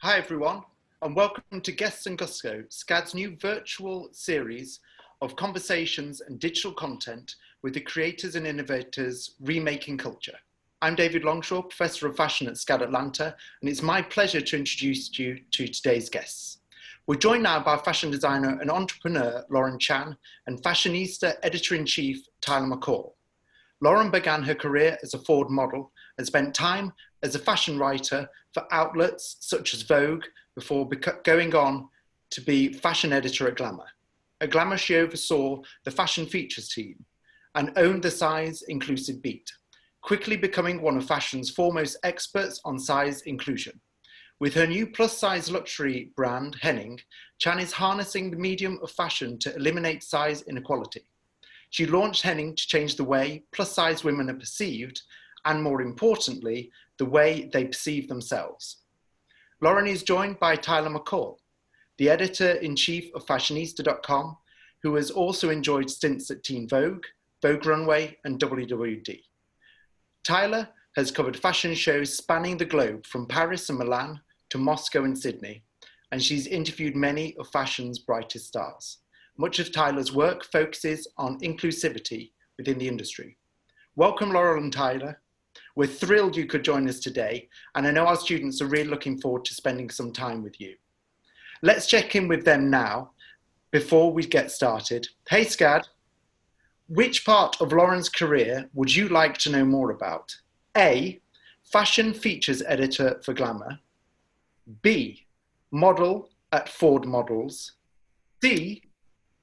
Hi everyone, and welcome to Guests and Gusto, SCAD's new virtual series of conversations and digital content with the creators and innovators remaking culture. I'm David Longshaw, Professor of Fashion at SCAD Atlanta, and it's my pleasure to introduce you to today's guests. We're joined now by fashion designer and entrepreneur Lauren Chan and Fashionista Editor-in-Chief Tyler McCall. Lauren began her career as a Ford model and spent time as a fashion writer for outlets such as Vogue before going on to be fashion editor at Glamour. At Glamour, she oversaw the fashion features team and owned the size inclusive beat, quickly becoming one of fashion's foremost experts on size inclusion. With her new plus-size luxury brand, Henning, Chan is harnessing the medium of fashion to eliminate size inequality. She launched Henning to change the way plus-size women are perceived, and more importantly, the way they perceive themselves. Lauren is joined by Tyler McCall, the editor-in-chief of Fashionista.com, who has also enjoyed stints at Teen Vogue, Vogue Runway, and WWD. Tyler has covered fashion shows spanning the globe from Paris and Milan to Moscow and Sydney, and she's interviewed many of fashion's brightest stars. Much of Tyler's work focuses on inclusivity within the industry. Welcome, Laurel and Tyler. We're thrilled you could join us today, and I know our students are really looking forward to spending some time with you. Let's check in with them now before we get started. Hey, SCAD, which part of Lauren's career would you like to know more about? A, fashion features editor for Glamour. B, model at Ford Models. C,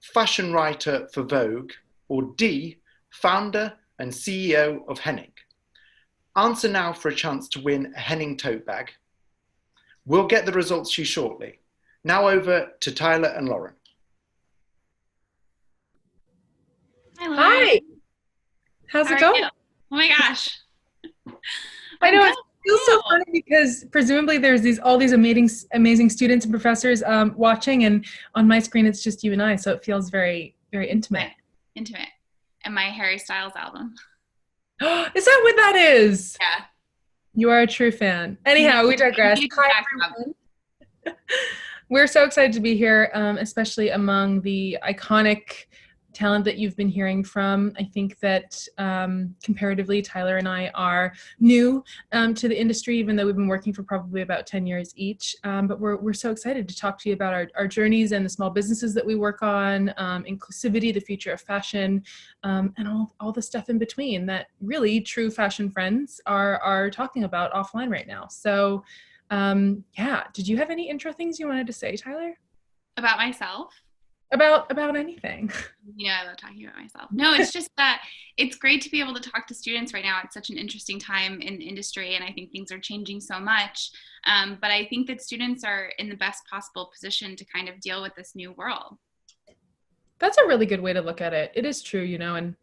fashion writer for Vogue. Or D, founder and CEO of Henning. Answer now for a chance to win a Henning tote bag. We'll get the results to you shortly. Now over to Tyler and Lauren. Hi, Lauren. Hi. How's it going? Oh my gosh. I know it feels so funny because presumably there's all these amazing students and professors watching, and on my screen it's just you and I, so it feels very, very intimate. Right. Intimate. And my Harry Styles album. Is that what that is? Yeah. You are a true fan. Anyhow, we digress. Hi, everyone. We're so excited to be here, especially among the iconic talent that you've been hearing from. I think that comparatively, Tyler and I are new to the industry, even though we've been working for probably about 10 years each. But we're so excited to talk to you about our journeys and the small businesses that we work on, inclusivity, the future of fashion, and all the stuff in between that really true fashion friends are talking about offline right now. So yeah, did you have any intro things you wanted to say, Tyler? About myself? About anything. You know, I love talking about myself. No, it's just that it's great to be able to talk to students right now. It's such an interesting time in the industry, and I think things are changing so much. But I think that students are in the best possible position to kind of deal with this new world. That's a really good way to look at it. It is true, you know, and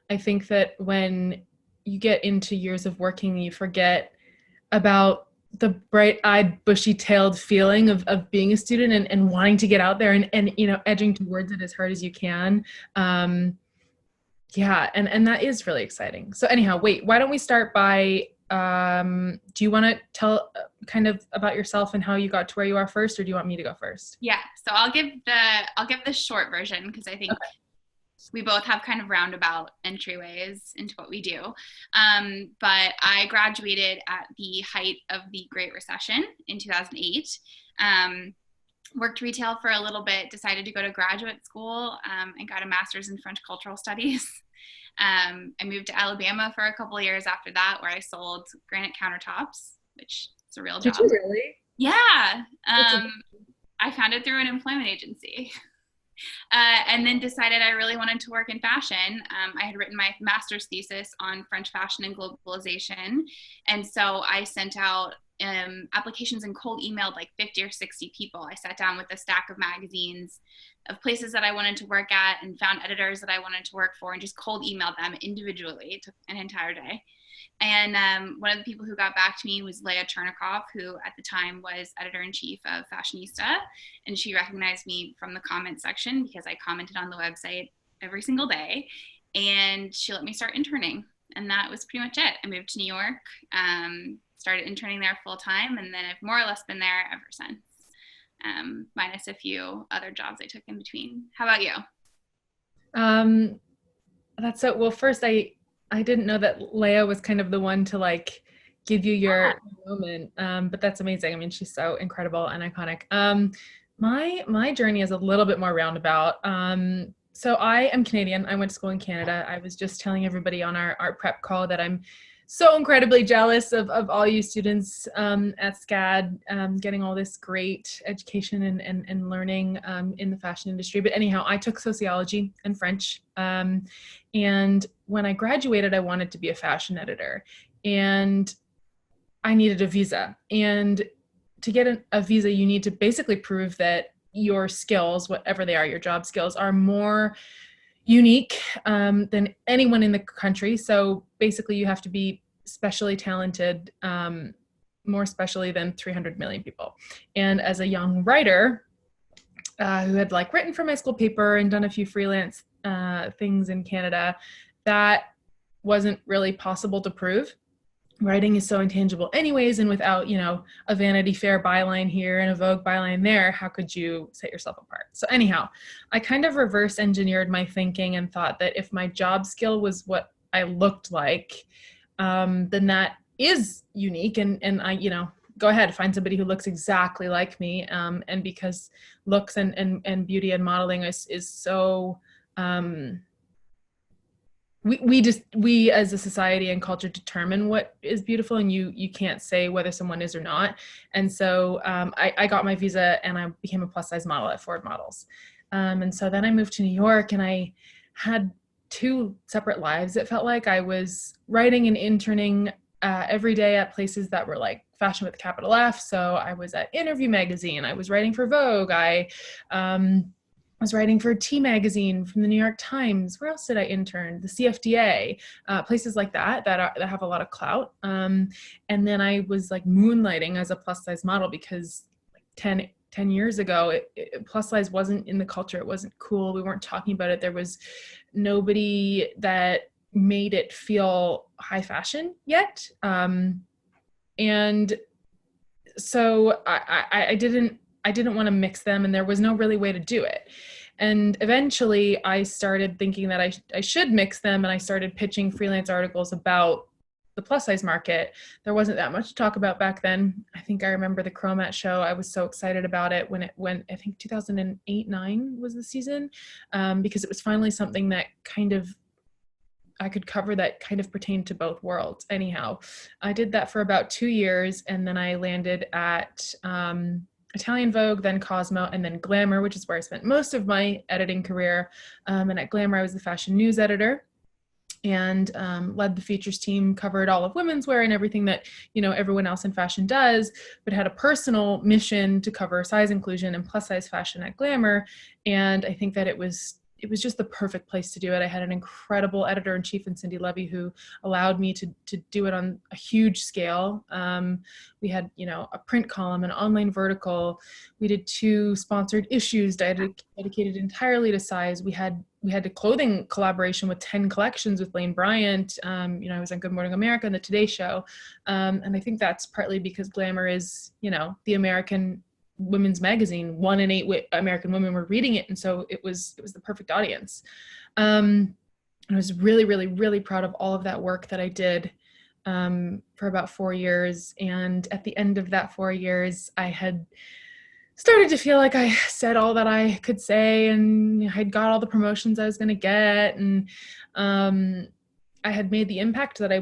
I think that when you get into years of working, you forget about the bright-eyed, bushy-tailed feeling of being a student and wanting to get out there and you know, edging towards it as hard as you can. Yeah, and that is really exciting. So anyhow, wait, why don't we start by, do you want to tell kind of about yourself and how you got to where you are first, or do you want me to go first? Yeah, so I'll give the short version, because I think we both have kind of roundabout entryways into what we do. But I graduated at the height of the Great Recession in 2008. Worked retail for a little bit, decided to go to graduate school, and got a master's in French cultural studies. I moved to Alabama for a couple of years after that, where I sold granite countertops, which is a real job. Did you really? Yeah. I found it through an employment agency. And then decided I really wanted to work in fashion. I had written my master's thesis on French fashion and globalization. And so I sent out applications and cold emailed like 50 or 60 people. I sat down with a stack of magazines of places that I wanted to work at and found editors that I wanted to work for and just cold emailed them individually. It took an entire day. And one of the people who got back to me was Leah Chernikoff, who at the time was editor-in-chief of Fashionista. And she recognized me from the comment section because I commented on the website every single day. And she let me start interning. And that was pretty much it. I moved to New York, started interning there full time, and then I've more or less been there ever since, minus a few other jobs I took in between. How about you? That's so, well, first I didn't know that Leah was kind of the one to like give you your moment, but that's amazing. I mean, she's so incredible and iconic. My journey is a little bit more roundabout. So I am Canadian. I went to school in Canada. I was just telling everybody on our prep call that I'm so incredibly jealous of all you students at SCAD getting all this great education and learning in the fashion industry. But anyhow, I took sociology and French. And when I graduated, I wanted to be a fashion editor. And I needed a visa. And to get a visa, you need to basically prove that your skills, whatever they are, your job skills, are more unique than anyone in the country. So basically you have to be specially talented, more specially than 300 million people. And as a young writer who had like written for my school paper and done a few freelance things in Canada, that wasn't really possible to prove. Writing is so intangible anyways, and without, you know, a Vanity Fair byline here and a Vogue byline there, how could you set yourself apart? So anyhow, I kind of reverse engineered my thinking and thought that if my job skill was what I looked like, then that is unique, and I, you know, go ahead, find somebody who looks exactly like me, and because looks and beauty and modeling is so we as a society and culture determine what is beautiful, and you can't say whether someone is or not. And so I got my visa and I became a plus size model at Ford Models. And so then I moved to New York, and I had two separate lives. It felt like I was writing and interning every day at places that were like fashion with a capital F. So I was at Interview Magazine, I was writing for Vogue, I was writing for T Magazine from the New York Times. Where else did I intern? The CFDA, places like that have a lot of clout. And then I was like moonlighting as a plus size model because like 10 years ago, plus size wasn't in the culture. It wasn't cool. We weren't talking about it. There was nobody that made it feel high fashion yet. And so I didn't want to mix them, and there was no really way to do it. And eventually I started thinking that I should mix them, and I started pitching freelance articles about the plus size market. There wasn't that much to talk about back then. I think I remember the Chromat show. I was so excited about it when it went, I think 2008-9 was the season, because it was finally something that kind of I could cover that kind of pertained to both worlds. Anyhow, I did that for about 2 years, and then I landed at Italian Vogue, then Cosmo, and then Glamour, which is where I spent most of my editing career. And at Glamour, I was the fashion news editor and led the features team, covered all of women's wear and everything that, you know, everyone else in fashion does, but had a personal mission to cover size inclusion and plus size fashion at Glamour. And I think that it was just the perfect place to do it. I had an incredible editor-in-chief in Cindy Levy who allowed me to do it on a huge scale. We had, you know, a print column, an online vertical. We did 2 sponsored issues dedicated entirely to size. We had a clothing collaboration with 10 collections with Lane Bryant. You know, I was on Good Morning America and the Today Show. And I think that's partly because Glamour is, you know, the American women's magazine. 1 in 8 American women were reading it, and so it was the perfect audience. I was really, really, really proud of all of that work that I did for about 4 years. And at the end of that 4 years, I had started to feel like I said all that I could say, and I had got all the promotions I was going to get, and I had made the impact that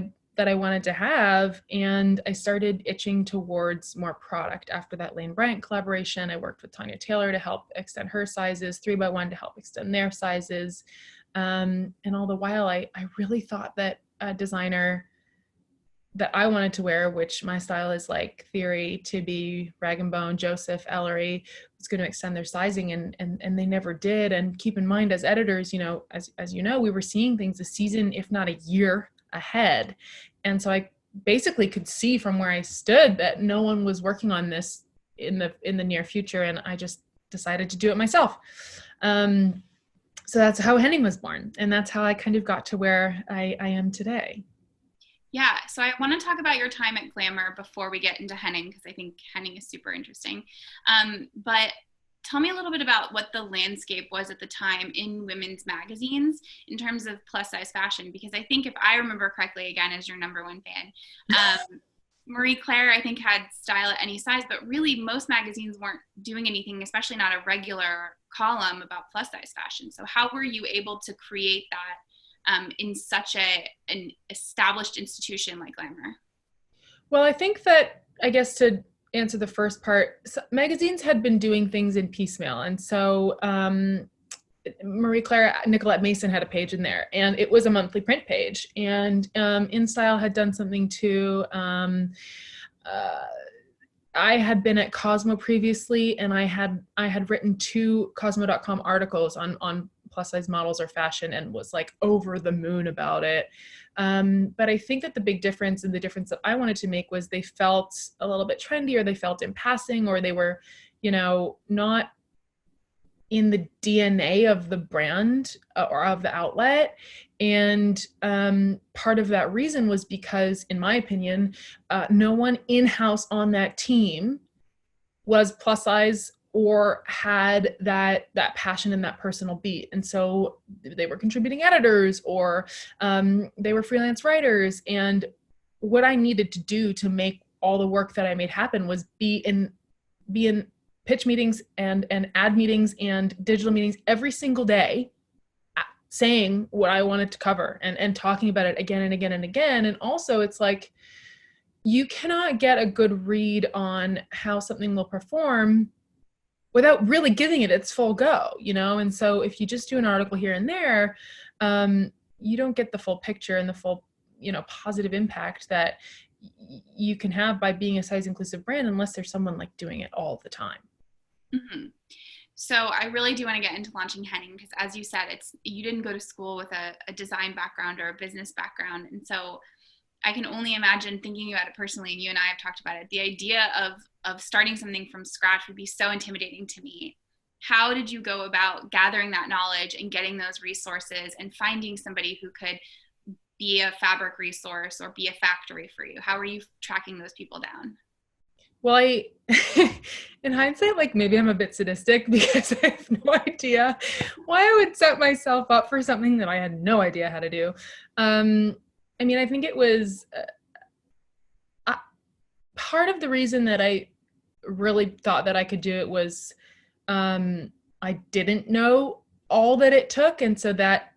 I wanted to have, and I started itching towards more product. After that Lane Bryant collaboration, I worked with Tanya Taylor to help extend her sizes, 3x1 to help extend their sizes, and all the while I really thought that a designer that I wanted to wear, which my style is like Theory, Tibby, Rag & Bone, Joseph, Ellery, was going to extend their sizing, and they never did. And keep in mind, as editors, you know, as you know, we were seeing things a season, if not a year ahead. And so I basically could see from where I stood that no one was working on this in the near future, and I just decided to do it myself. So that's how Henning was born, and that's how I kind of got to where I am today. Yeah, so I want to talk about your time at Glamour before we get into Henning, because I think Henning is super interesting. But tell me a little bit about what the landscape was at the time in women's magazines in terms of plus size fashion, because I think if I remember correctly, again, as your number one fan, Marie Claire, I think, had style at any size, but really most magazines weren't doing anything, especially not a regular column about plus size fashion. So how were you able to create that in such an established institution like Glamour? Well, I think that, I guess to answer the first part, magazines had been doing things in piecemeal. And so Marie Claire Nicolette Mason had a page in there, and it was a monthly print page. And InStyle had done something too. I had been at Cosmo previously, and I had written 2 Cosmo.com articles on plus size models or fashion, and was like over the moon about it. But I think that the big difference, and the difference that I wanted to make, was they felt a little bit trendy, or they felt in passing, or they were, not in the DNA of the brand or of the outlet. And part of that reason was because, in my opinion, no one in-house on that team was plus size or had that passion and that personal beat. And so they were contributing editors, or they were freelance writers. And what I needed to do to make all the work that I made happen was be in pitch meetings and ad meetings and digital meetings every single day, saying what I wanted to cover and talking about it again and again and again. And also, it's like, you cannot get a good read on how something will perform without really giving it its full go, And so if you just do an article here and there, you don't get the full picture and the full, positive impact that you can have by being a size inclusive brand, unless there's someone like doing it all the time. Mm-hmm. So I really do want to get into launching Henning, because as you said, you didn't go to school with a design background or a business background. And so I can only imagine, thinking about it personally, and you and I have talked about it, the idea of starting something from scratch would be so intimidating to me. How did you go about gathering that knowledge and getting those resources and finding somebody who could be a fabric resource or be a factory for you? How are you tracking those people down? Well, in hindsight, like, maybe I'm a bit sadistic, because I have no idea why I would set myself up for something that I had no idea how to do. I think it was part of the reason that I really thought that I could do it was I didn't know all that it took. And so that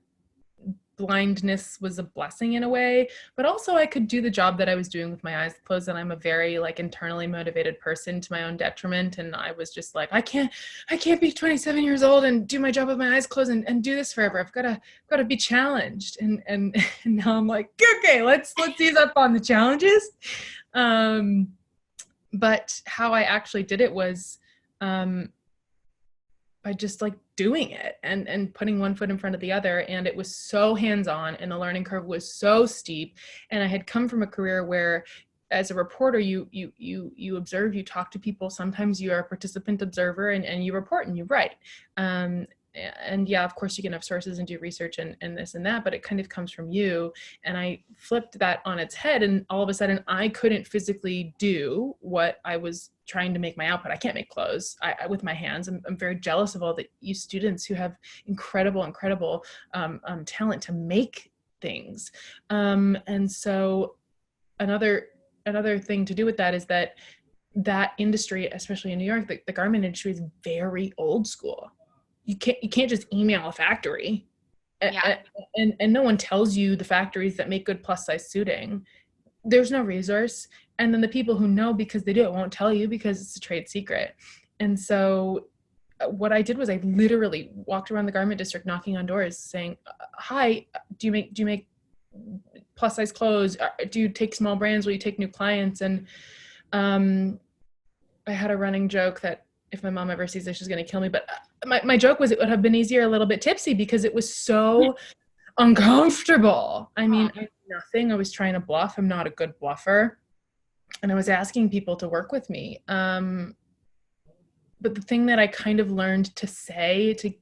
blindness was a blessing in a way, but also I could do the job that I was doing with my eyes closed. And I'm a very internally motivated person, to my own detriment. And I was just like, I can't be 27 years old and do my job with my eyes closed and do this forever. I've got to be challenged. And now I'm like, okay, let's ease up on the challenges. But how I actually did it was by just doing it and putting one foot in front of the other. And it was so hands-on, and the learning curve was so steep. And I had come from a career where, as a reporter, you observe, you talk to people. Sometimes you are a participant observer, and you report and you write. And yeah, of course you can have sources and do research and this and that, but it kind of comes from you. And I flipped that on its head, and all of a sudden I couldn't physically do what I was trying to make my output. I can't make clothes with my hands. I'm very jealous of all the you students who have incredible talent to make things. And so another thing to do with that is that industry, especially in New York, the garment industry, is very old school. You can't just email a factory. Yeah. And no one tells you the factories that make good plus size suiting. There's no resource. And then the people who know because they do it won't tell you, because it's a trade secret. And so what I did was I literally walked around the garment district knocking on doors saying, hi, do you make plus size clothes? Do you take small brands? Will you take new clients? And I had a running joke that if my mom ever sees this, she's going to kill me. But my joke was, it would have been easier a little bit tipsy, because it was so uncomfortable. I mean, I did nothing. I was trying to bluff. I'm not a good bluffer. And I was asking people to work with me. But the thing that I kind of learned to say to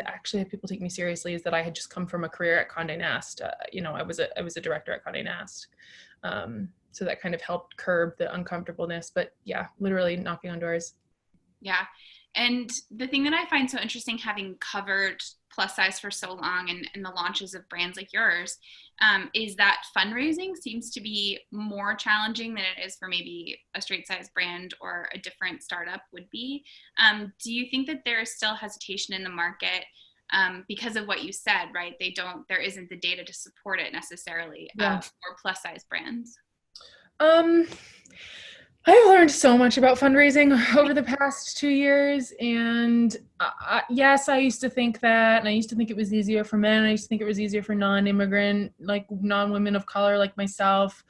actually have people take me seriously is that I had just come from a career at Condé Nast. I was a director at Condé Nast. So that kind of helped curb the uncomfortableness, but yeah, literally knocking on doors. Yeah. And the thing that I find so interesting, having covered plus size for so long and the launches of brands like yours, is that fundraising seems to be more challenging than it is for maybe a straight size brand or a different startup would be. Do you think that there is still hesitation in the market because of what you said, right? There isn't the data to support it necessarily for plus size brands? I've learned so much about fundraising over the past 2 years. And yes, I used to think that, and I used to think it was easier for men. I used to think it was easier for non-immigrant, like non-women of color, like myself,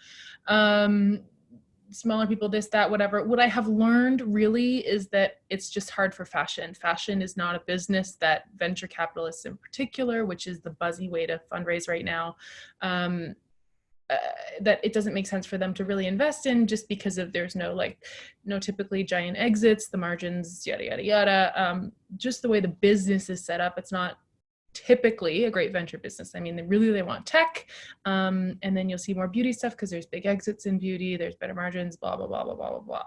smaller people, this, that, whatever. What I have learned really is that it's just hard for fashion. Fashion is not a business that venture capitalists in particular, which is the buzzy way to fundraise right now, that it doesn't make sense for them to really invest in, just because of there's no typically giant exits, the margins, yada, yada, yada. Just the way the business is set up, it's not typically a great venture business. I mean, they want tech, and then you'll see more beauty stuff because there's big exits in beauty, there's better margins, blah, blah, blah, blah, blah, blah,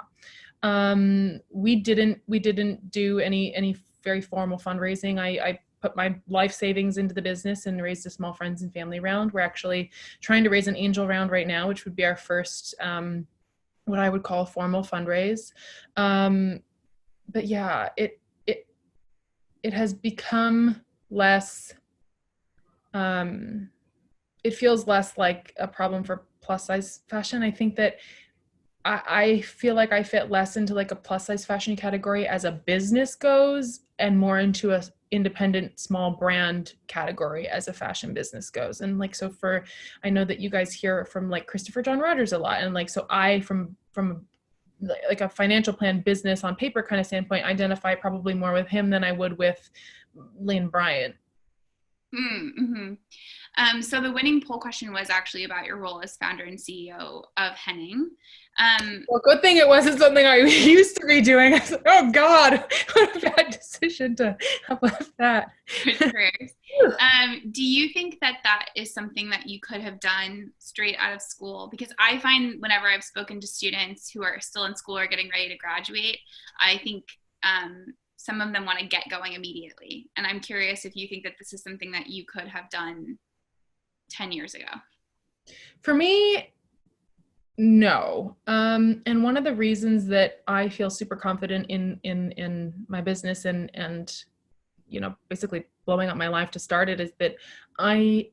blah. We didn't do any very formal fundraising. I put my life savings into the business and raised a small friends and family round. We're actually trying to raise an angel round right now, which would be our first, what I would call formal fundraise. But yeah, it has become less, it feels less like a problem for plus size fashion. I think that I feel like I fit less into like a plus size fashion category as a business goes, and more into a independent small brand category as a fashion business goes. And like, so I know that you guys hear from like Christopher John Rogers a lot. And like, so I, from like a financial plan business on paper kind of standpoint, identify probably more with him than I would with Lynn Bryant. Mm-hmm. So the winning poll question was actually about your role as founder and CEO of Henning. Well, good thing it wasn't something I used to be doing. I was like, oh God, what a bad decision to have left that. Good careers. Do you think that is something that you could have done straight out of school? Because I find whenever I've spoken to students who are still in school or getting ready to graduate, I think some of them want to get going immediately. And I'm curious if you think that this is something that you could have done 10 years ago. For me, no. And one of the reasons that I feel super confident in my business and basically blowing up my life to start it is that I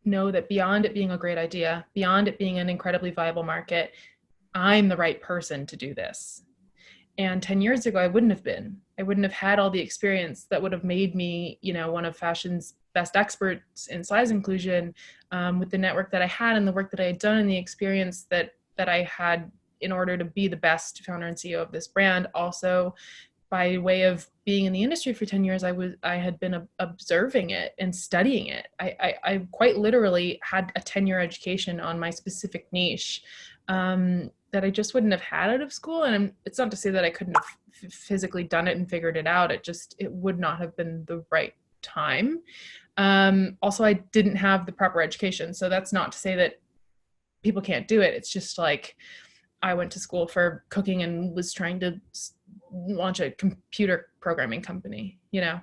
know that beyond it being a great idea, beyond it being an incredibly viable market, I'm the right person to do this. And 10 years ago, I wouldn't have been. I wouldn't have had all the experience that would have made me, one of fashion's best experts in size inclusion, with the network that I had and the work that I had done and the experience that I had in order to be the best founder and CEO of this brand. Also, by way of being in the industry for 10 years, I had been observing it and studying it. I quite literally had a 10-year education on my specific niche, that I just wouldn't have had out of school. And it's not to say that I couldn't have physically done it and figured it out. It would not have been the right time. Also, I didn't have the proper education. So that's not to say that people can't do it. It's just like I went to school for cooking and was trying to launch a computer programming company, Yeah.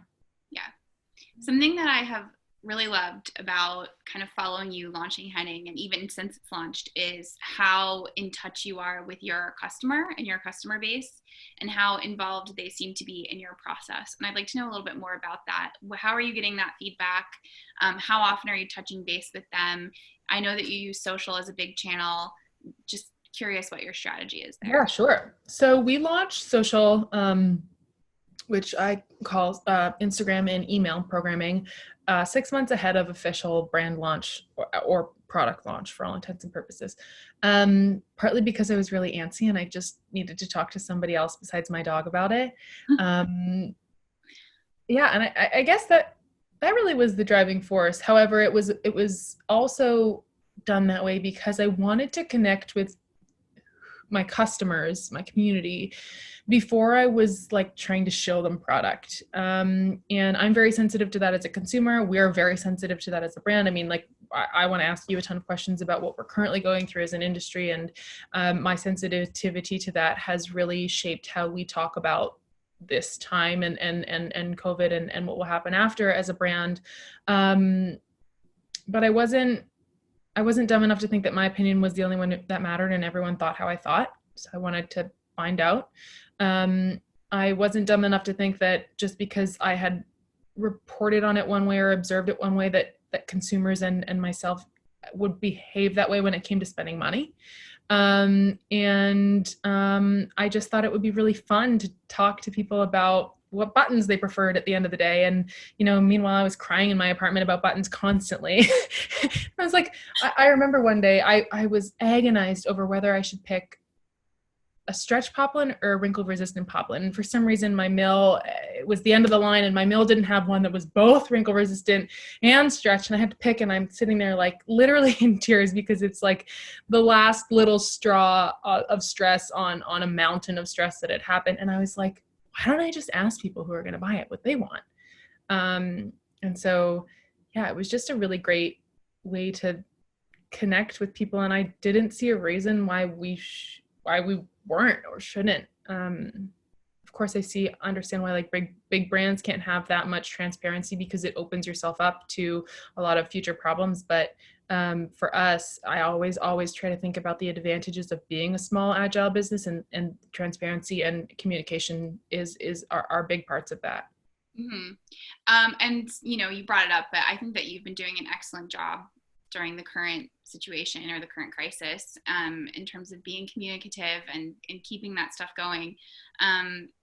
Something that I have really loved about kind of following you launching Henning, and even since it's launched, is how in touch you are with your customer and your customer base, and how involved they seem to be in your process. And I'd like to know a little bit more about that. How are you getting that feedback? How often are you touching base with them? I know that you use social as a big channel. Just curious what your strategy is there. Yeah, sure. So we launched social, which I call Instagram and email programming, 6 months ahead of official brand launch or product launch for all intents and purposes. Partly because I was really antsy and I just needed to talk to somebody else besides my dog about it. And I guess that really was the driving force. However, it was also done that way because I wanted to connect with my customers, my community, before I was like trying to show them product. And I'm very sensitive to that as a consumer. We're very sensitive to that as a brand. I mean, like I want to ask you a ton of questions about what we're currently going through as an industry. And my sensitivity to that has really shaped how we talk about this time and COVID and what will happen after as a brand. But I wasn't dumb enough to think that my opinion was the only one that mattered and everyone thought how I thought. So I wanted to find out. I wasn't dumb enough to think that just because I had reported on it one way or observed it one way that consumers and myself would behave that way when it came to spending money. I just thought it would be really fun to talk to people about what buttons they preferred at the end of the day. And, meanwhile, I was crying in my apartment about buttons constantly. I was like, I remember one day I was agonized over whether I should pick a stretch poplin or a wrinkle resistant poplin. And for some reason my mill, it was the end of the line and my mill didn't have one that was both wrinkle resistant and stretch. And I had to pick, and I'm sitting there like literally in tears because it's like the last little straw of stress on a mountain of stress that had happened. And I was like, why don't I just ask people who are going to buy it what they want? And so, yeah, it was just a really great way to connect with people. And I didn't see a reason why we weren't or shouldn't. Of course, I understand why like big brands can't have that much transparency because it opens yourself up to a lot of future problems. But for us, I always try to think about the advantages of being a small, agile business, and transparency and communication are big parts of that. Mm-hmm. And you brought it up, but I think that you've been doing an excellent job during the current situation or the current crisis, in terms of being communicative and keeping that stuff going.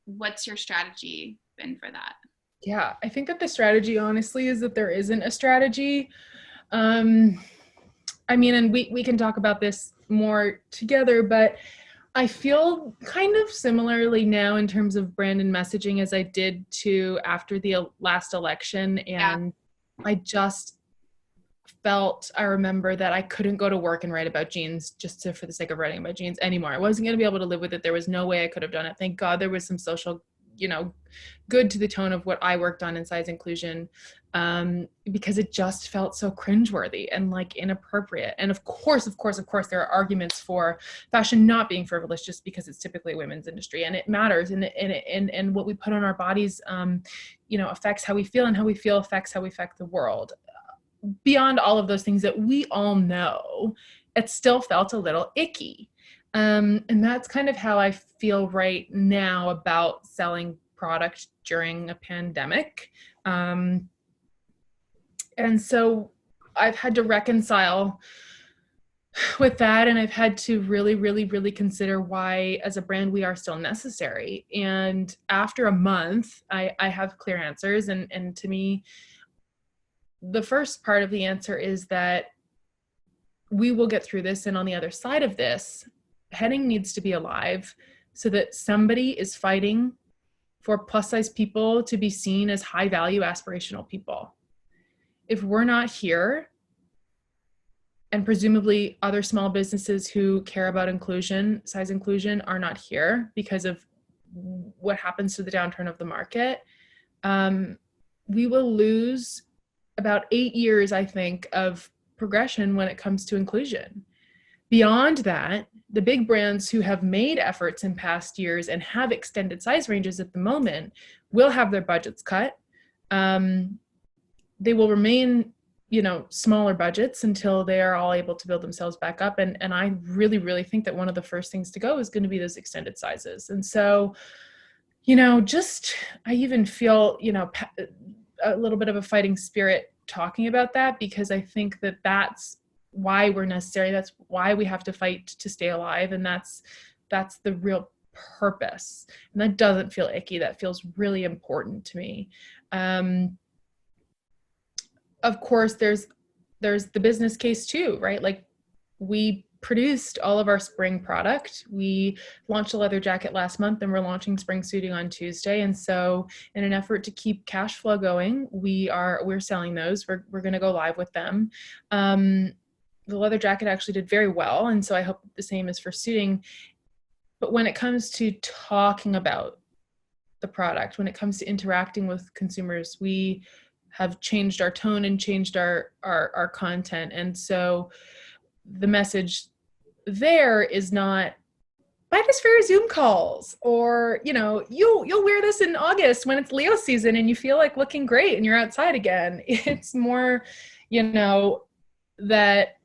What's your strategy been for that? Yeah, I think that the strategy honestly is that there isn't a strategy. And we can talk about this more together, but I feel kind of similarly now in terms of brand and messaging as I did after the last election. And yeah. I remember that I couldn't go to work and write about jeans for the sake of writing about jeans anymore. I wasn't going to be able to live with it. There was no way I could have done it. Thank God there was some social, good to the tone of what I worked on in size inclusion, because it just felt so cringeworthy and like inappropriate. And of course, there are arguments for fashion not being frivolous just because it's typically a women's industry, and it matters. And what we put on our bodies, affects how we feel, and how we feel affects how we affect the world. Beyond all of those things that we all know, it still felt a little icky. And that's kind of how I feel right now about selling product during a pandemic. And so I've had to reconcile with that. And I've had to really, really, really consider why, as a brand, we are still necessary. And after a month, I have clear answers. And to me, the first part of the answer is that we will get through this. And on the other side of this, Henning needs to be alive so that somebody is fighting for plus size people to be seen as high value aspirational people. If we're not here, and presumably other small businesses who care about inclusion, size inclusion, are not here because of what happens to the downturn of the market, we will lose about 8 years, I think, of progression when it comes to inclusion. Beyond that, the big brands who have made efforts in past years and have extended size ranges at the moment will have their budgets cut. They will remain, smaller budgets until they are all able to build themselves back up. And I really, really think that one of the first things to go is going to be those extended sizes. And so, I even feel, a little bit of a fighting spirit talking about that, because I think that that's why we're necessary. That's why we have to fight to stay alive. And that's the real purpose. And that doesn't feel icky. That feels really important to me. Of course, there's the business case too, right? Like, we produced all of our spring product. We launched a leather jacket last month, and we're launching spring suiting on Tuesday. And so in an effort to keep cash flow going, we're selling those. We're going to go live with them. The leather jacket actually did very well. And so I hope the same is for suiting. But when it comes to talking about the product, when it comes to interacting with consumers, we have changed our tone and changed our content. And so the message there is not, buy this for your Zoom calls, or, you know, you'll wear this in August when it's Leo season and you feel like looking great and you're outside again. It's more, you know, that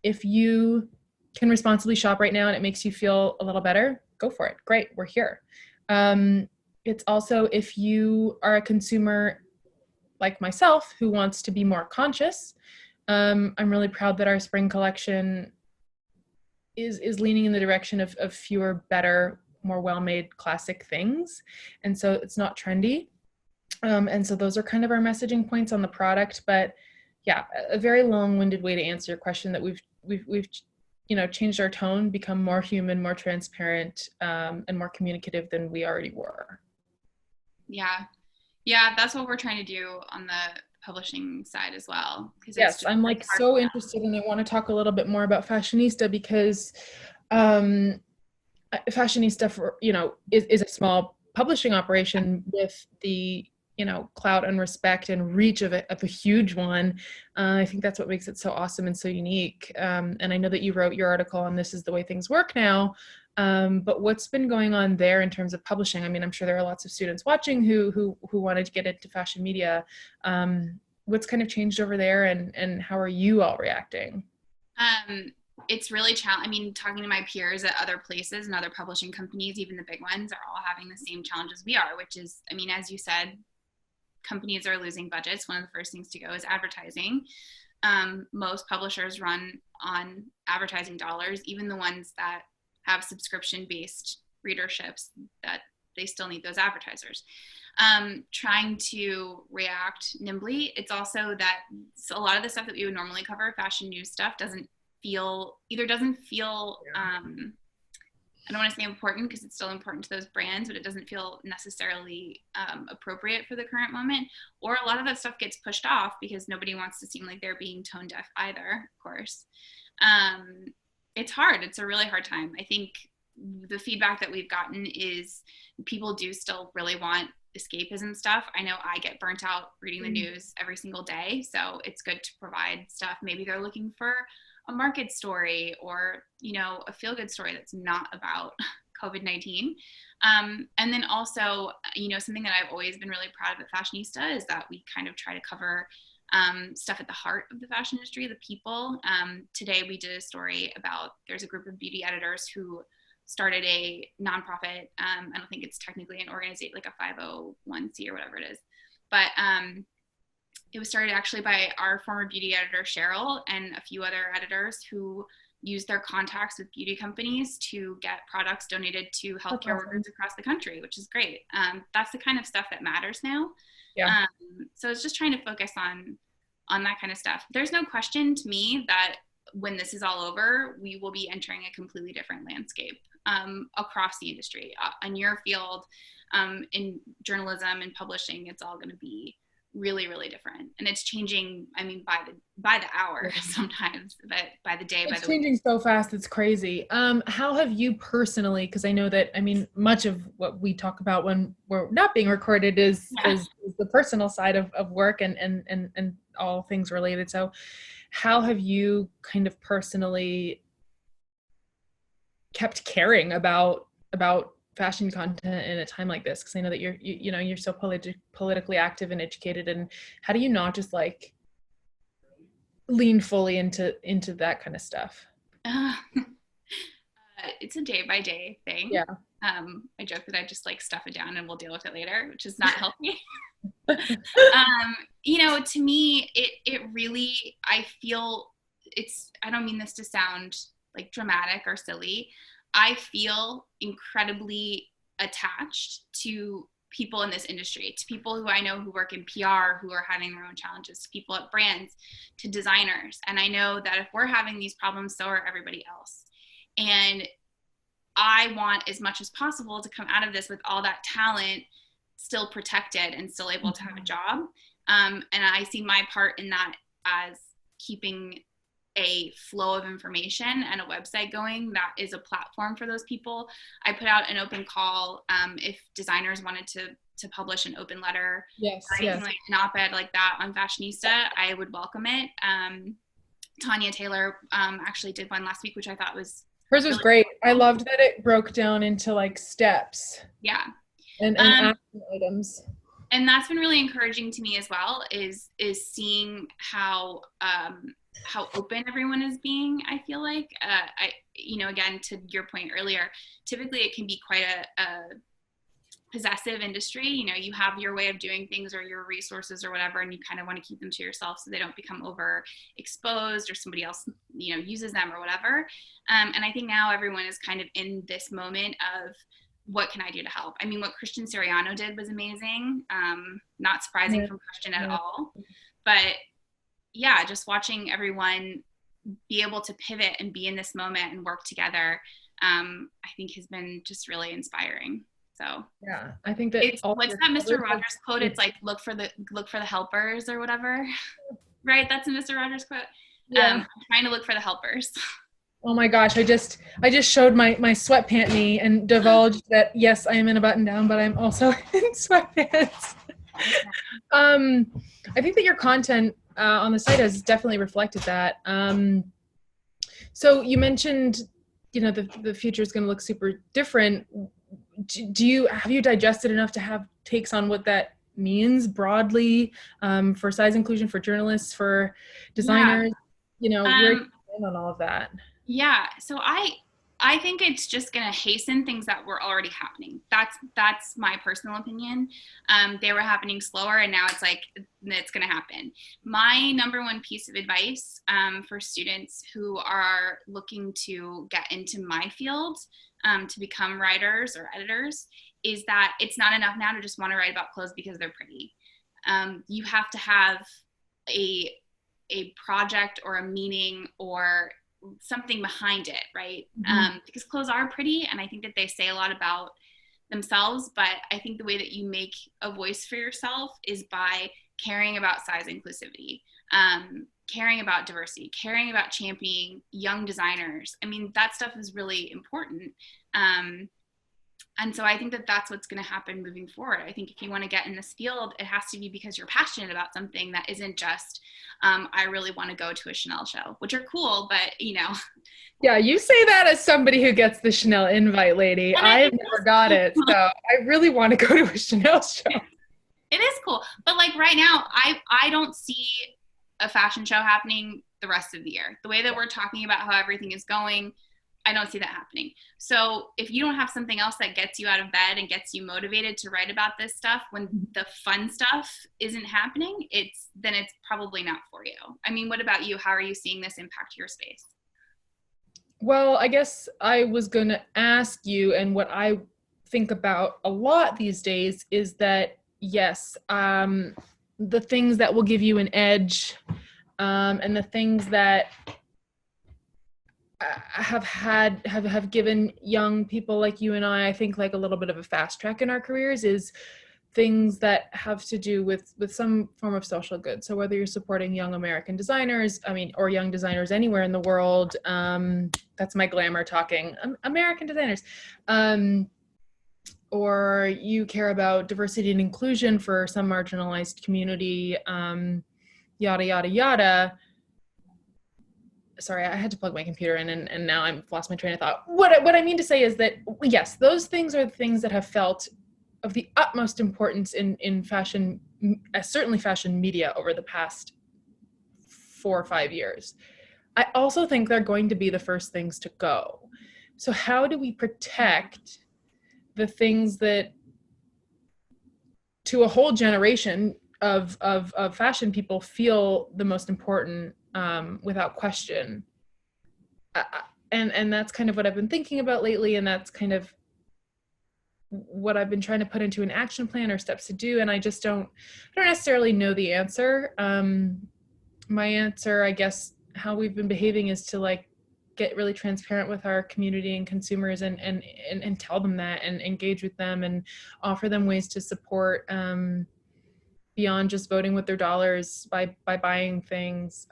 if you can responsibly shop right now and it makes you feel a little better, go for it. Great, we're here. It's also, if you are a consumer like myself who wants to be more conscious, I'm really proud that our spring collection is leaning in the direction of fewer, better, more well-made classic things. And so it's not trendy. And so those are kind of our messaging points on the product. But yeah, a very long-winded way to answer your question, that we've you know, changed our tone, become more human, more transparent, and more communicative than we already were. Yeah, that's what we're trying to do on the publishing side as well. Yes, I'm like so interested, and I want to talk a little bit more about Fashionista, because Fashionista, for, you know, is a small publishing operation with the, you know, clout and respect and reach of a huge one. I think that's what makes it so awesome and so unique. And I know that you wrote your article on This Is the Way Things Work Now. But what's been going on there in terms of publishing? I mean, I'm sure there are lots of students watching who wanted to get into fashion media. What's kind of changed over there, and how are you all reacting? It's really challenging. I mean, talking to my peers at other places and other publishing companies, even the big ones, are all having the same challenges we are, which is, I mean, as you said, companies are losing budgets. One of the first things to go is advertising. Most publishers run on advertising dollars, even the ones that have subscription-based readerships, that they still need those advertisers. Trying to react nimbly. It's also that a lot of the stuff that we would normally cover, fashion news stuff, doesn't feel, I don't want to say important, because it's still important to those brands, but it doesn't feel necessarily appropriate for the current moment. Or a lot of that stuff gets pushed off because nobody wants to seem like they're being tone deaf either, of course. It's hard. It's a really hard time. I think the feedback that we've gotten is people do still really want escapism stuff. I know I get burnt out reading the news every single day, so it's good to provide stuff. Maybe they're looking for a market story, or, you know, a feel-good story that's not about COVID-19. And then also, you know, something that I've always been really proud of at Fashionista is that we kind of try to cover stuff at the heart of the fashion industry, the people. Today we did a story about, there's a group of beauty editors who started a nonprofit. I don't think it's technically an organization, like a 501c or whatever it is, but it was started actually by our former beauty editor, Cheryl, and a few other editors who use their contacts with beauty companies to get products donated to healthcare workers across the country, which is great. That's the kind of stuff that matters now. Yeah. So it's just trying to focus on that kind of stuff. There's no question to me that when this is all over, we will be entering a completely different landscape across the industry. On your field, in journalism and publishing, it's all going to be really, really different, and it's changing. I mean, by the hour sometimes, but by the day, it's changing so fast. It's crazy. How have you personally? Because I know that, I mean, much of what we talk about when we're not being recorded is the personal side of work and all things related. So, how have you kind of personally kept caring about fashion content in a time like this? Because I know that you're so politically active and educated, and how do you not just like lean fully into that kind of stuff? It's a day by day thing. Yeah. I joke that I just like stuff it down and we'll deal with it later, which is not healthy. You know, to me, it really, I feel I don't mean this to sound like dramatic or silly. I feel incredibly attached to people in this industry, to people who I know who work in PR, who are having their own challenges, to people at brands, to designers. And I know that if we're having these problems, so are everybody else. And I want as much as possible to come out of this with all that talent still protected and still able to have a job. And I see my part in that as keeping a flow of information and a website going that is a platform for those people. I put out an open call if designers wanted to publish an open letter, yes, or anything like an op-ed like that on Fashionista, I would welcome it. Tanya Taylor actually did one last week, which I thought was hers was great. I loved that it broke down into like steps. Yeah. And action items. And that's been really encouraging to me as well, is seeing how open everyone is being. I feel like, again, to your point earlier, typically it can be quite a possessive industry. You have your way of doing things or your resources or whatever, and you kind of want to keep them to yourself so they don't become overexposed or somebody else, uses them or whatever. And I think now everyone is kind of in this moment of, what can I do to help? I mean, what Christian Siriano did was amazing. Not surprising from Christian at all. But yeah, just watching everyone be able to pivot and be in this moment and work together, I think has been just really inspiring. So yeah, I think that what's that Mr. Rogers quote? It's like, look for the helpers or whatever, right? That's a Mr. Rogers quote. Yeah. I'm trying to look for the helpers. Oh my gosh, I just showed my sweatpant knee and divulged that yes, I am in a button down, but I'm also in sweatpants. I think that your content on the site has definitely reflected that. So you mentioned, the future is going to look super different. Have you digested enough to have takes on what that means broadly, for size inclusion, for journalists, for designers? Yeah. Where do you stand on all of that? Yeah, so I think it's just going to hasten things that were already happening. That's my personal opinion. They were happening slower, and now it's like it's going to happen. My number one piece of advice for students who are looking to get into my field, to become writers or editors, is that it's not enough now to just want to write about clothes because they're pretty. You have to have a project or a meaning or something behind it, right? Because clothes are pretty, and I think that they say a lot about themselves, but I think the way that you make a voice for yourself is by caring about size inclusivity, caring about diversity, caring about championing young designers. I mean, that stuff is really important. And so I think that that's what's going to happen moving forward. I think if you want to get in this field, it has to be because you're passionate about something that isn't just, I really want to go to a Chanel show, which are cool, but Yeah, you say that as somebody who gets the Chanel invite, lady. I've never got it, so I really want to go to a Chanel show. It is cool, but like right now, I don't see a fashion show happening the rest of the year. The way that we're talking about how everything is going, I don't see that happening. So if you don't have something else that gets you out of bed and gets you motivated to write about this stuff when the fun stuff isn't happening, then it's probably not for you. I mean, what about you? How are you seeing this impact your space? Well, I guess I was going to ask you, and what I think about a lot these days is that, yes, the things that will give you an edge, and the things that have given young people like you and I think like a little bit of a fast track in our careers, is things that have to do with some form of social good. So whether you're supporting young American designers, or young designers anywhere in the world, that's my glamour talking, American designers, or you care about diversity and inclusion for some marginalized community, yada, yada, yada. Sorry, I had to plug my computer in, and now I've lost my train of thought. What I mean to say is that, yes, those things are the things that have felt of the utmost importance in fashion, certainly fashion media over the past 4 or 5 years. I also think they're going to be the first things to go. So how do we protect the things that, to a whole generation of fashion people, feel the most important, without question? And that's kind of what I've been thinking about lately, and that's kind of what I've been trying to put into an action plan or steps to do. And I don't necessarily know the answer. My answer, I guess, how we've been behaving is to like get really transparent with our community and consumers, and tell them that, and engage with them, and offer them ways to support, beyond just voting with their dollars by buying things.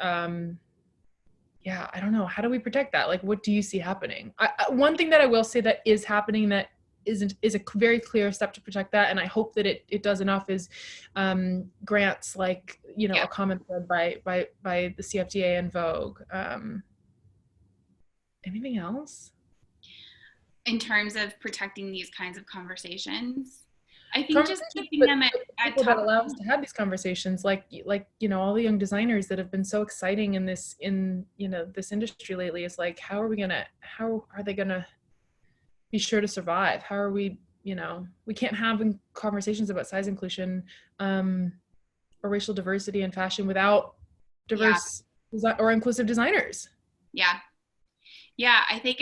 yeah, I don't know. How do we protect that? Like, what do you see happening? One thing that I will say that is happening that is a very clear step to protect that, and I hope that it does enough, is grants, like, you know, Yeah. a comment by the CFDA and Vogue. Anything else? In terms of protecting these kinds of conversations, I think just keeping them at people top that allow us to have these conversations, like, you know, all the young designers that have been so exciting in you know, this industry lately, is like, how are they gonna be sure to survive? How are we, you know, we can't have conversations about size inclusion or racial diversity in fashion without diverse or inclusive designers. Yeah, I think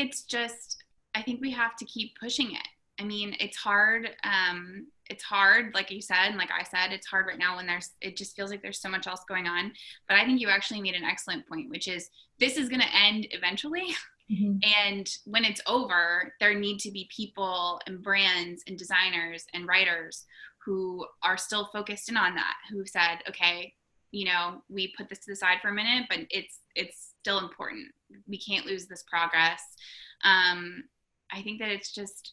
I think we have to keep pushing it. I mean, it's hard. It's hard, like you said, and like I said, it's hard right now when it just feels like there's so much else going on. But I think you actually made an excellent point, which is this is going to end eventually. Mm-hmm. And when it's over, there need to be people and brands and designers and writers who are still focused in on that, who said, okay, you know, we put this to the side for a minute, but it's still important. We can't lose this progress. I think that it's just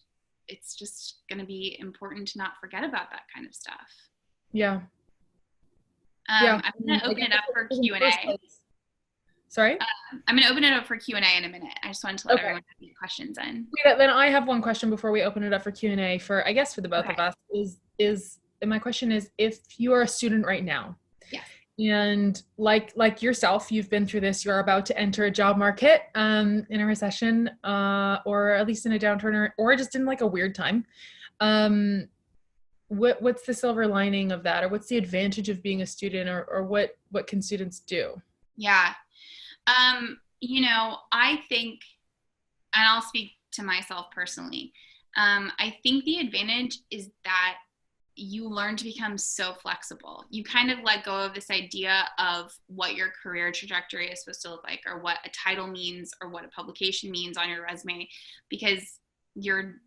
going to be important to not forget about that kind of stuff. Yeah. I'm going to open it up for Q&A. Sorry? I'm going to open it up for Q&A in a minute. I just wanted to let everyone have any questions in. Yeah, then I have one question before we open it up for Q&A for, I guess, for the both of us, and my question is, if you are a student right now, and like yourself, you've been through this, you're about to enter a job market in a recession, or at least in a downturn, or just in like a weird time. What's the silver lining of that, or what's the advantage of being a student, or what can students do? Yeah. You know, I think, and I'll speak to myself personally, I think the advantage is that you learn to become so flexible. You kind of let go of this idea of what your career trajectory is supposed to look like, or what a title means, or what a publication means on your resume, because you're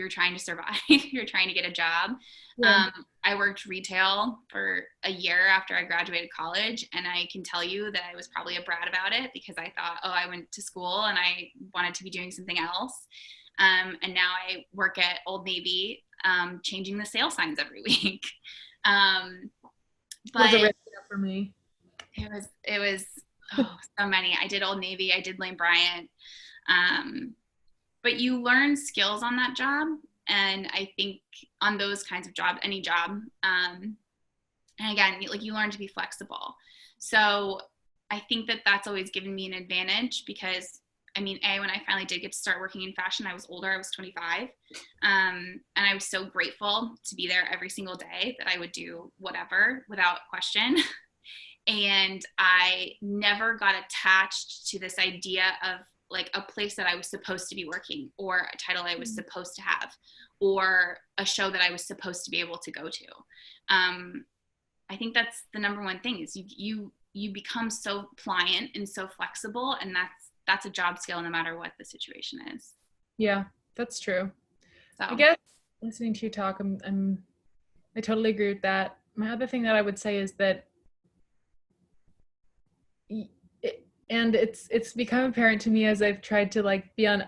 trying to survive. You're trying to get a job. Yeah. I worked retail for a year after I graduated college, and I can tell you that I was probably a brat about it, because I thought, oh, I went to school and I wanted to be doing something else. And now I work at Old Navy, changing the sale signs every week. But it was a risk for me. It was so many. I did Old Navy, I did Lane Bryant. But you learn skills on that job. And I think on those kinds of jobs, any job, and again, like, you learn to be flexible. So I think that that's always given me an advantage, because I mean, when I finally did get to start working in fashion, I was older, I was 25. And I was so grateful to be there every single day that I would do whatever without question. And I never got attached to this idea of like a place that I was supposed to be working, or a title I was supposed to have, or a show that I was supposed to be able to go to. I think that's the number one thing, is you become so pliant and so flexible, and that's a job skill no matter what the situation is. Yeah, that's true. So I guess listening to you talk, I totally agree with that. My other thing that I would say is that, and it's become apparent to me as I've tried to like be on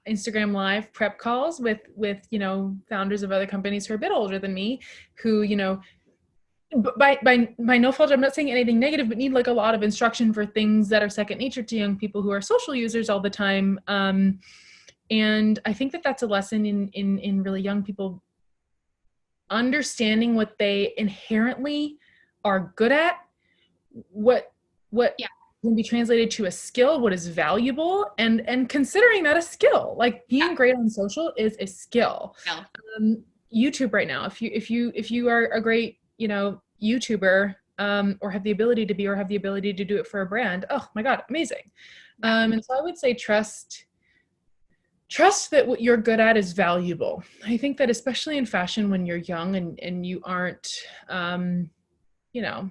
Instagram live prep calls with you know, founders of other companies who are a bit older than me, who, you know, by no fault, I'm not saying anything negative, but need like a lot of instruction for things that are second nature to young people who are social users all the time. And I think that that's a lesson in really young people understanding what they inherently are good at, what can be translated to a skill, what is valuable, and considering that a skill. Like, being great on social is a skill. YouTube right now, if you are a great, you know, YouTuber, or have the ability to be, or have the ability to do it for a brand, oh my God, amazing. And so I would say trust that what you're good at is valuable. I think that especially in fashion, when you're young and you aren't, you know,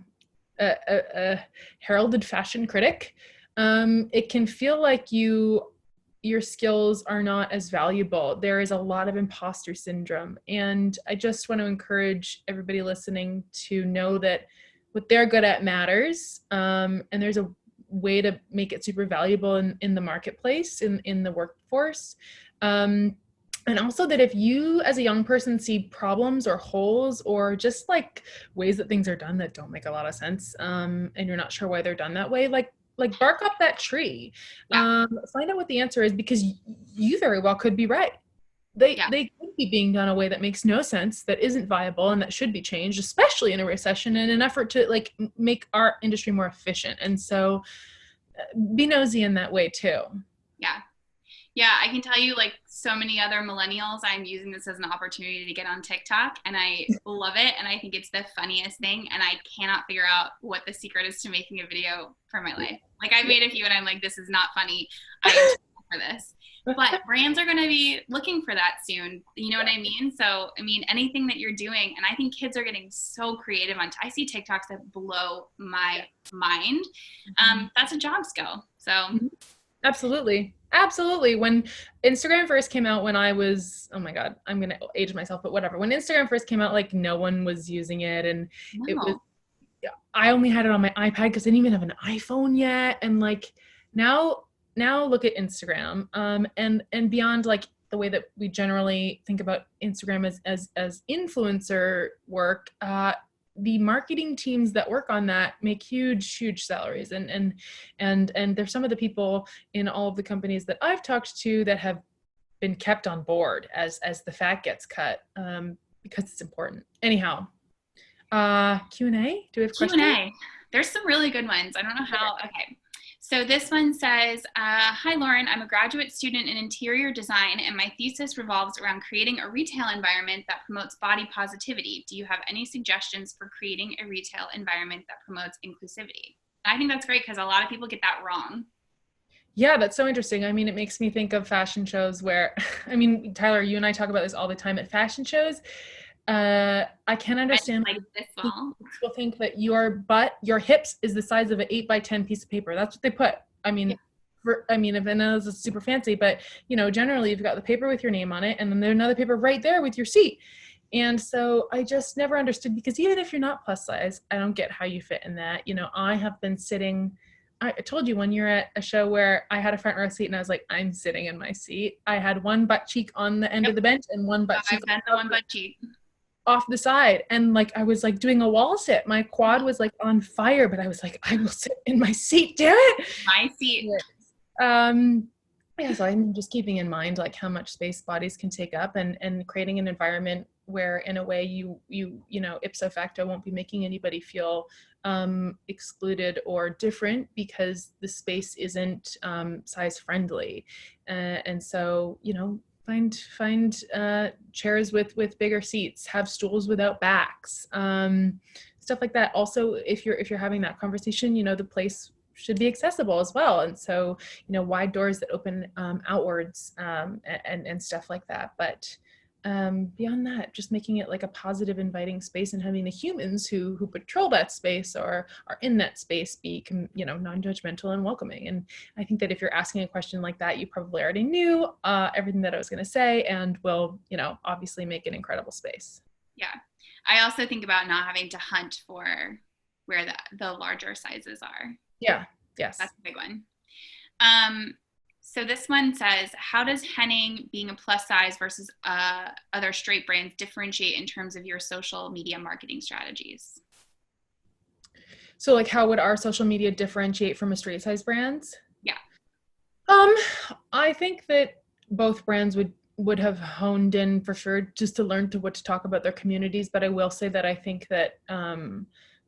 a heralded fashion critic, it can feel like your skills are not as valuable. There is a lot of imposter syndrome. And I just want to encourage everybody listening to know that what they're good at matters. And there's a way to make it super valuable in the marketplace, in the workforce. And also that if you as a young person see problems or holes or just like ways that things are done that don't make a lot of sense, and you're not sure why they're done that way, like bark up that tree. Find out what the answer is, because you very well could be right. They could be being done in a way that makes no sense, that isn't viable, and that should be changed, especially in a recession, in an effort to like make our industry more efficient. And so be nosy in that way too. Yeah, I can tell you, like so many other millennials, I'm using this as an opportunity to get on TikTok, and I love it. And I think it's the funniest thing. And I cannot figure out what the secret is to making a video for my life. Like I've made a few and I'm like, this is not funny. I am for this. But brands are going to be looking for that soon. You know what I mean? So, I mean, anything that you're doing, and I think kids are getting so creative I see TikToks that blow my mind. That's a job skill. So Absolutely. When Instagram first came out, when I was, oh my God, I'm going to age myself, but whatever. When Instagram first came out, like no one was using it. And it was, I only had it on my iPad because I didn't even have an iPhone yet. And like now look at Instagram, and beyond like the way that we generally think about Instagram as influencer work, the marketing teams that work on that make huge salaries. And there's some of the people in all of the companies that I've talked to that have been kept on board as the fat gets cut, because it's important. Anyhow, Q&A? Do we have questions? Q&A. There's some really good ones. I don't know how. Okay. So this one says, hi, Lauren, I'm a graduate student in interior design, and my thesis revolves around creating a retail environment that promotes body positivity. Do you have any suggestions for creating a retail environment that promotes inclusivity? And I think that's great because a lot of people get that wrong. Yeah, that's so interesting. I mean, it makes me think of fashion shows where, I mean, Tyler, you and I talk about this all the time at fashion shows. I can't understand like this small. People think that your hips is the size of an 8x10 piece of paper. That's what they put. I mean, if I know this is super fancy, but you know, generally you've got the paper with your name on it, and then there's another paper right there with your seat. And so I just never understood, because even if you're not plus size, I don't get how you fit in that. You know, I have been sitting, I told you when you're at a show where I had a front row seat and I was like, I'm sitting in my seat. I had one butt cheek on the end of the bench and one butt cheek. I've had the one butt cheek off the side, and like I was like doing a wall sit. My quad was like on fire, but I was like, I will sit in my seat, damn it. My seat. Yeah, so I'm just keeping in mind like how much space bodies can take up, and creating an environment where in a way you know, ipso facto won't be making anybody feel excluded or different because the space isn't size friendly. And so, you know, find chairs with bigger seats, have stools without backs, stuff like that. Also, if you're having that conversation, you know, the place should be accessible as well. And so, you know, wide doors that open outwards, and stuff like that. But beyond that, just making it like a positive, inviting space, and having the humans who patrol that space or are in that space be, you know, non-judgmental and welcoming. And I think that if you're asking a question like that, you probably already knew everything that I was going to say, and will, you know, obviously make an incredible space. Yeah. I also think about not having to hunt for where the larger sizes are. Yeah. Yes. That's a big one. So this one says, how does Henning being a plus size versus other straight brands differentiate in terms of your social media marketing strategies? So like, how would our social media differentiate from a straight size brands? Yeah. I think that both brands would have honed in for sure just to learn what to talk about their communities. But I will say that I think that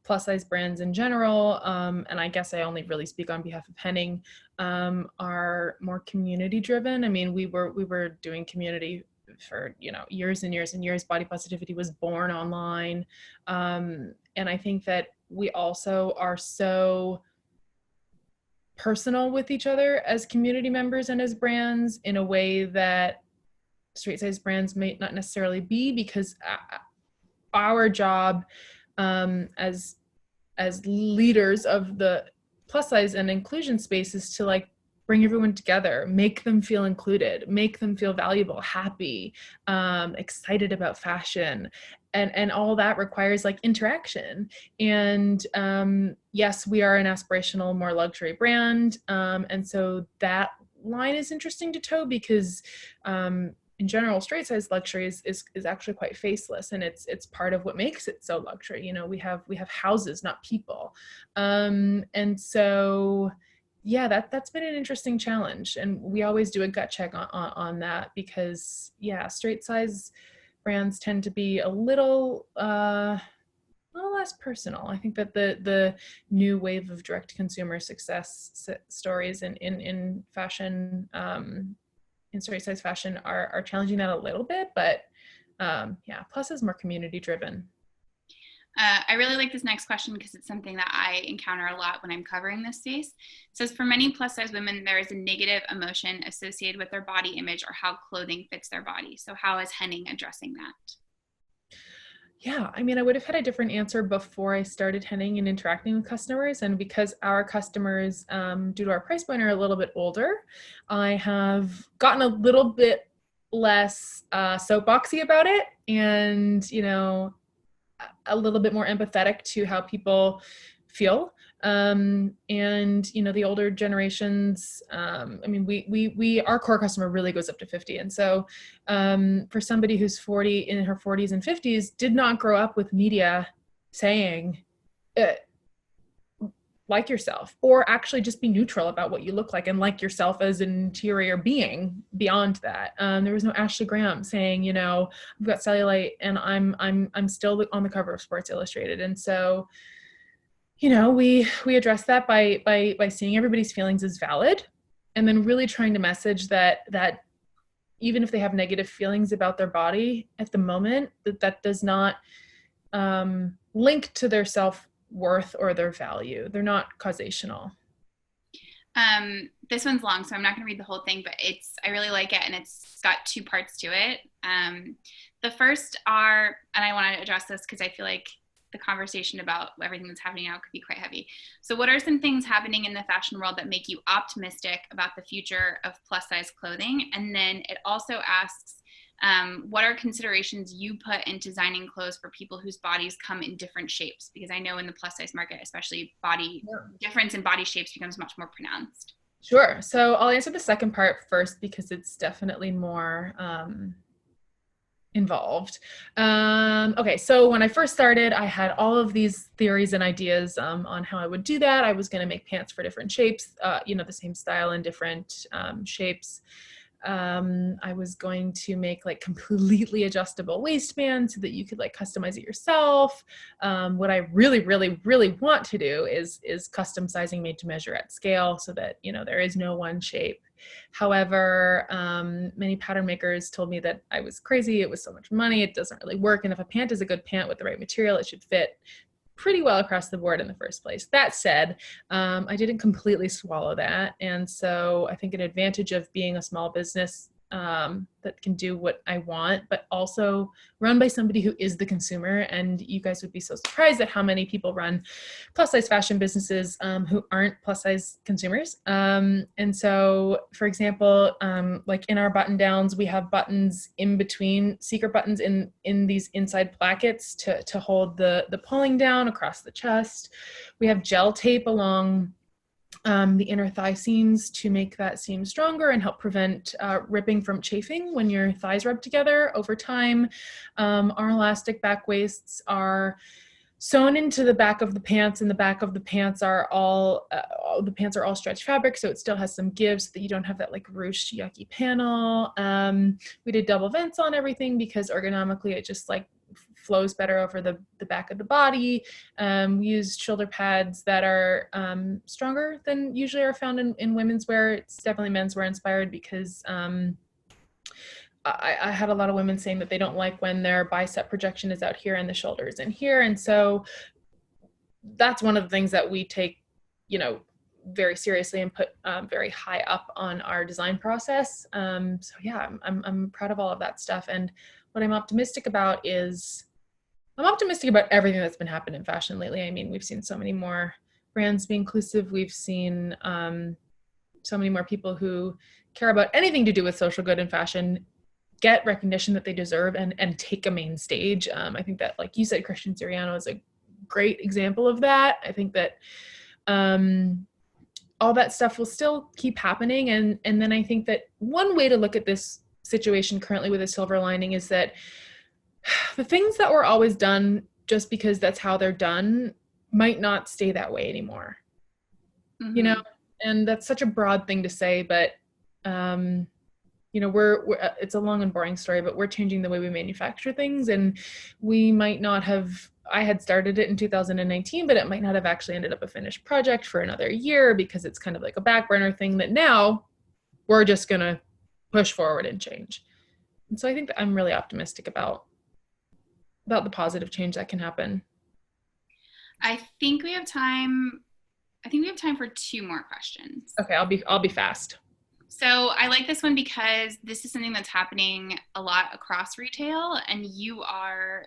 plus size brands in general, and I guess I only really speak on behalf of Henning, are more community driven. I mean, we were doing community for, you know, years and years and years. Body positivity was born online. And I think that we also are so personal with each other as community members and as brands in a way that straight size brands may not necessarily be, because our job as leaders of the plus size and inclusion space is to like bring everyone together, make them feel included, make them feel valuable, happy, excited about fashion. And all that requires like interaction. And yes, we are an aspirational, more luxury brand. And so that line is interesting to toe because in general, straight size luxury is actually quite faceless, and it's part of what makes it so luxury. You know, we have houses, not people. And so yeah, that's been an interesting challenge. And we always do a gut check on that because yeah, straight size brands tend to be a little less personal. I think that the new wave of direct consumer success stories in fashion, in straight size fashion are challenging that a little bit, but yeah, plus is more community driven. I really like this next question because it's something that I encounter a lot when I'm covering this space. It says, for many plus size women, there is a negative emotion associated with their body image or how clothing fits their body. So how is Henning addressing that? Yeah, I mean, I would have had a different answer before I started Henning and interacting with customers. And because our customers, due to our price point, are a little bit older, I have gotten a little bit less soapboxy about it, and, you know, a little bit more empathetic to how people feel. And, you know, the older generations, I mean, our core customer really goes up to 50. And so for somebody who's 40, in her 40s and 50s, did not grow up with media saying, like yourself, or actually just be neutral about what you look like and like yourself as an interior being beyond that. There was no Ashley Graham saying, you know, I've got cellulite and I'm still on the cover of Sports Illustrated. And so, you know, we address that by seeing everybody's feelings as valid, and then really trying to message that even if they have negative feelings about their body at the moment, that does not link to their self-worth or their value. They're not causational. This one's long, so I'm not going to read the whole thing, but I really like it, and it's got two parts to it. The first are, and I want to address this because I feel like the conversation about everything that's happening now could be quite heavy. So what are some things happening in the fashion world that make you optimistic about the future of plus size clothing? And then it also asks, what are considerations you put in designing clothes for people whose bodies come in different shapes? Because I know in the plus size market, especially difference in body shapes becomes much more pronounced. Sure. So I'll answer the second part first because it's definitely more involved. Okay, so when I first started, I had all of these theories and ideas on how I would do that. I was going to make pants for different shapes, you know, the same style in different shapes. I was going to make like completely adjustable waistbands so that you could like customize it yourself. What I really, really, really want to do is custom sizing made to measure at scale so that, you know, there is no one shape. However, many pattern makers told me that I was crazy. It was so much money. It doesn't really work. And if a pant is a good pant with the right material, it should fit pretty well across the board in the first place. That said, I didn't completely swallow that. And so I think an advantage of being a small business that can do what I want, but also run by somebody who is the consumer. And you guys would be so surprised at how many people run plus size fashion businesses who aren't plus size consumers. And so, for example, like in our button downs, we have buttons in between, secret buttons in these inside plackets to hold the pulling down across the chest. We have gel tape along the inner thigh seams to make that seam stronger and help prevent ripping from chafing when your thighs rub together over time. Our elastic back waists are sewn into the back of the pants, and the back of the pants are all stretch fabric, so it still has some give so that you don't have that like ruched yucky panel. We did double vents on everything because ergonomically it just like flows better over the back of the body. We used shoulder pads that are stronger than usually are found in women's wear. It's definitely menswear inspired because I had a lot of women saying that they don't like when their bicep projection is out here and the shoulders in here. And so that's one of the things that we take, you know, very seriously and put very high up on our design process. So yeah, I'm proud of all of that stuff. And what I'm optimistic about is I'm optimistic about everything that's been happening in fashion lately. I mean, we've seen so many more brands be inclusive. We've seen so many more people who care about anything to do with social good and fashion get recognition that they deserve and take a main stage. I think that, like you said, Christian Siriano is a great example of that. I think that all that stuff will still keep happening. And then I think that one way to look at this situation currently with a silver lining is that the things that were always done just because that's how they're done might not stay that way anymore. Mm-hmm. You know, and that's such a broad thing to say, but you know, we're it's a long and boring story, but we're changing the way we manufacture things, and we might not have, I had started it in 2019, but it might not have actually ended up a finished project for another year because it's kind of like a back burner thing that now we're just going to push forward and change. And so I think that I'm really optimistic about the positive change that can happen. I think we have time for 2 more questions. Okay, I'll be fast. So I like this one because this is something that's happening a lot across retail, and you are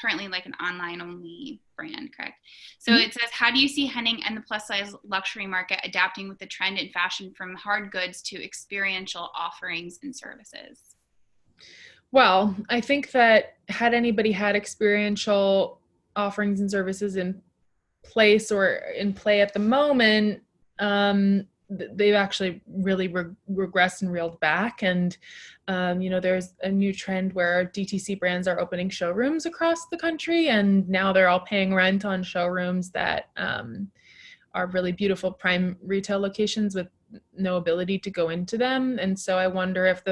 currently like an online only brand, correct? So it says, how do you see Henning and the plus size luxury market adapting with the trend in fashion from hard goods to experiential offerings and services? Well, I think that had anybody had experiential offerings and services in place or in play at the moment, they've actually really regressed and reeled back. And, you know, there's a new trend where DTC brands are opening showrooms across the country, and now they're all paying rent on showrooms that are really beautiful prime retail locations with no ability to go into them. And so I wonder if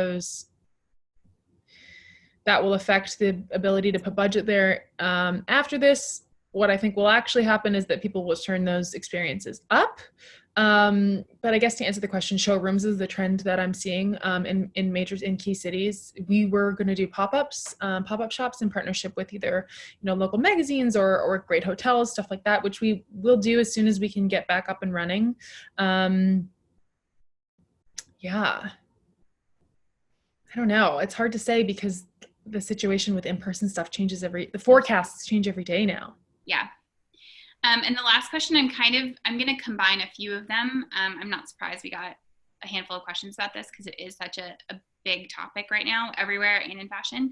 that will affect the ability to put budget there. After this, what I think will actually happen is that people will turn those experiences up. But I guess to answer the question, showrooms is the trend that I'm seeing in key cities. We were going to do pop-ups, pop-up shops in partnership with either, you know, local magazines or great hotels, stuff like that, which we will do as soon as we can get back up and running. Yeah. I don't know. It's hard to say because the situation with in-person stuff changes the forecasts change every day now. Yeah. And the last question, I'm going to combine a few of them. I'm not surprised we got a handful of questions about this because it is such a big topic right now, everywhere and in fashion.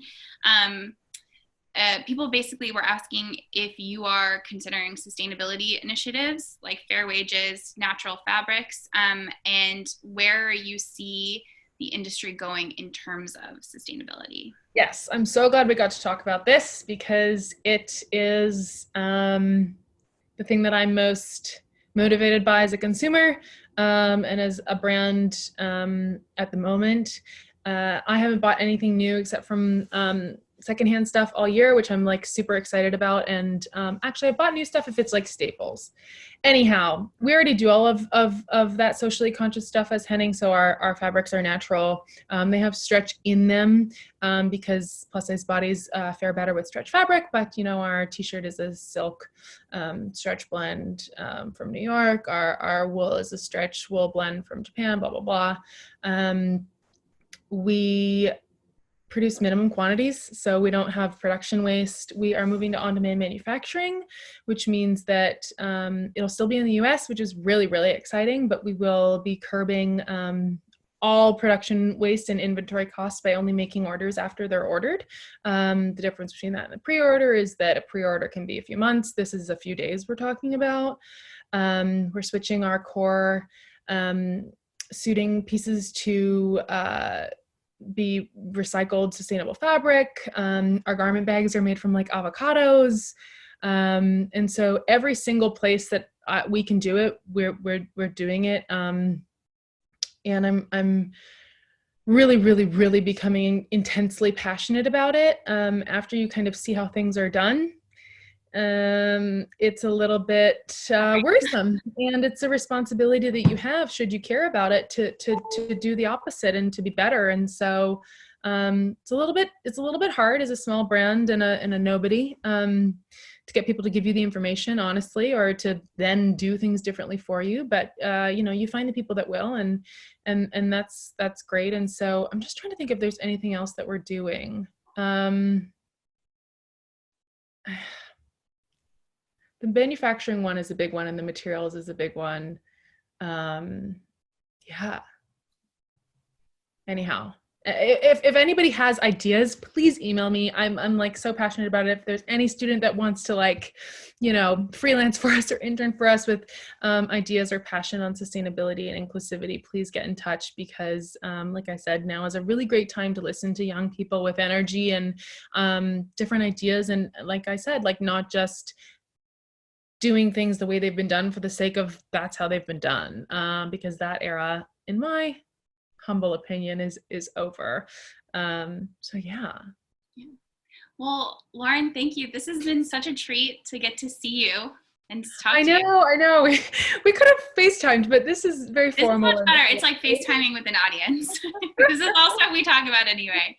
People basically were asking if you are considering sustainability initiatives like fair wages, natural fabrics, and where you see the industry going in terms of sustainability. Yes, I'm so glad we got to talk about this because it is the thing that I'm most motivated by as a consumer and as a brand at the moment. I haven't bought anything new except from secondhand stuff all year, which I'm like super excited about. And actually I bought new stuff if it's like staples. Anyhow, we already do all of that socially conscious stuff as Henning. So our fabrics are natural. They have stretch in them because plus size bodies fare better with stretch fabric. But you know, our t-shirt is a silk stretch blend from New York. Our wool is a stretch wool blend from Japan, blah, blah, blah. We produce minimum quantities, so we don't have production waste. We are moving to on-demand manufacturing, which means that it'll still be in the US, which is really, really exciting, but we will be curbing all production waste and inventory costs by only making orders after they're ordered. The difference between that and the pre-order is that a pre-order can be a few months. This is a few days we're talking about. We're switching our core suiting pieces to be recycled sustainable fabric. Our garment bags are made from like avocados. And so every single place that we can do it, we're doing it. And I'm really, really, really becoming intensely passionate about it. After you kind of see how things are done, it's a little bit worrisome, and it's a responsibility that you have, should you care about it, to do the opposite and to be better. And so it's a little bit hard as a small brand and a nobody to get people to give you the information honestly, or to then do things differently for you. But you know, you find the people that will, and that's great. And so I'm just trying to think if there's anything else that we're doing. The manufacturing one is a big one, and the materials is a big one. yeah. Anyhow, if anybody has ideas, please email me. I'm like so passionate about it. If there's any student that wants to like, you know, freelance for us or intern for us with ideas or passion on sustainability and inclusivity, please get in touch, because like I said, now is a really great time to listen to young people with energy and different ideas. And like I said, like not just doing things the way they've been done for the sake of that's how they've been done, because that era, in my humble opinion, is over. So yeah. Well, Lauren, thank you. This has been such a treat to get to see you and talk to I you. know. We could have FaceTimed, but this is very formal. This is much better. It's like FaceTiming with an audience. This is all stuff we talk about anyway.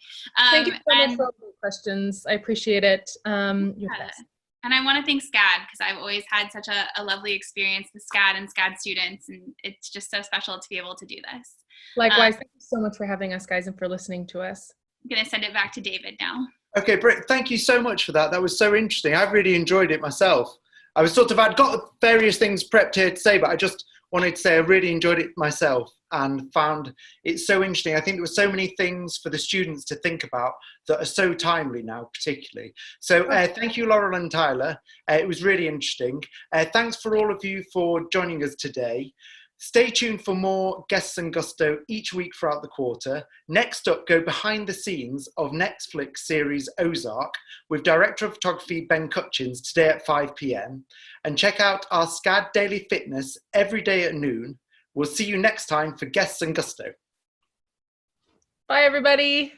Thank you so much for all the questions. I appreciate it. You're best. And I want to thank SCAD, because I've always had such a lovely experience with SCAD and SCAD students, and it's just so special to be able to do this. Likewise, thank you so much for having us, guys, and for listening to us. I'm going to send it back to David now. Okay, Britt, thank you so much for that. That was so interesting. I've really enjoyed it myself. I'd got various things prepped here to say, but I just wanted to say I really enjoyed it myself and found it so interesting. I think there were so many things for the students to think about that are so timely now, particularly. So thank you, Laurel and Tyler. It was really interesting. Thanks for all of you for joining us today. Stay tuned for more Guests and Gusto each week throughout the quarter. Next up, go behind the scenes of Netflix series Ozark with Director of Photography Ben Cutchins today at 5 p.m. And check out our SCAD Daily Fitness every day at noon. We'll see you next time for Guests and Gusto. Bye, everybody.